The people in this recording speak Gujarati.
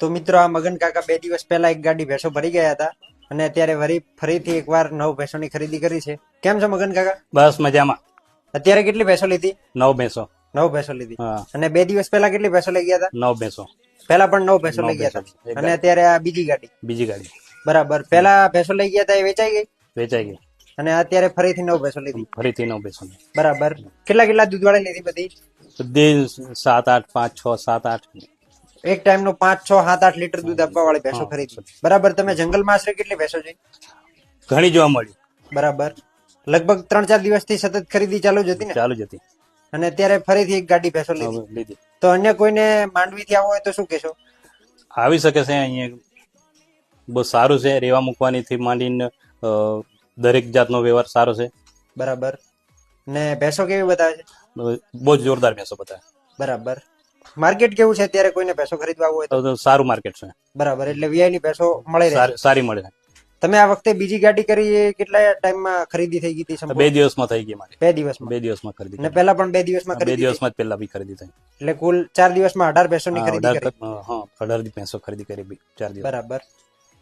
તો મિત્રો આ મગન કાકા 2 દિવસ પહેલા એક ગાડી ભેંસો ભરી ગયા હતા અને અત્યારે ફરીથી એકવાર 9 ભેંસોની ખરીદી કરી છે. કેમ છો મગન કાકા? બસ મજામાં. અત્યારે કેટલી ભેંસો લીધી? 9 ભેંસો. 9 ભેંસો લીધી. હા, અને 2 દિવસ પહેલા કેટલી ભેંસો લઈ ગયા હતા? 9 ભેંસો. પહેલા પણ 9 ભેંસો 9 લઈ ગયા ભેંસો. હતા અને અત્યારે આ બીજી ગાડી. બીજી ગાડી બરાબર. પહેલા ભેંસો લઈ ગયા હતા એ વેચાઈ ગઈ વેચાઈ ગઈ. અને અત્યારે ફરીથી 9 ભેંસો લીધી. ફરીથી 9 ભેંસો. બરાબર. કેટલા દૂધવાળી લીધી બધી? બધી 7 8 5 6 7 8. એક ટાઈમ નું 5 6 7 8 લીટર દૂધ આપવા વાળી ભેંસો ખરીદી. બરાબર. તમે જંગલમાં આશરે કેટલી ભેંસો છે? ઘણી જોવા મળી. બરાબર. લગભગ 3-4 દિવસથી સતત ખરીદી ચાલુ જ હતી ને? ચાલુ જ હતી. અને અત્યારે ફરીથી એક ગાડી ભેંસો લીધી. લીધી. તો અન્ય કોઈને માંડવીથી આવવું હોય તો શું કહેશો? આવી શકે છે. અહીંયા બહુ સારું છે. રેવા મૂકવાની થી માંડીને દરેક જાતનો વ્યવહાર સારો છે. બરાબર. ને ભેંસો કેવી બતાવે છે? બહુ જ જોરદાર ભેંસો બતાવે. બરાબર. માર્કેટ કેવું છે અત્યારે કોઈને ભેંસો ખરીદવા આવવું હોય તો? સારું માર્કેટ છે. બરાબર. એટલે વીઆઈ ની ભેંસો મળી રહે. સારી મળે છે. તમે આ વખતે બીજી ગાડી કરી એ કેટલા ટાઈમમાં ખરીદી થઈ ગઈ હતી? 2 દિવસમાં થઈ ગઈ મારી. 2 દિવસમાં. 2 દિવસમાં ખરીદી. અને પહેલા પણ 2 દિવસમાં 2 ખરીદી દિવસમાં જ પહેલા બી ખરીદી થઈ. એટલે કુલ 4 દિવસમાં 18 ભેંસોની ખરીદી કરી. હા, 18 ભેંસો ખરીદી કરી 4 દિવસ. બરાબર.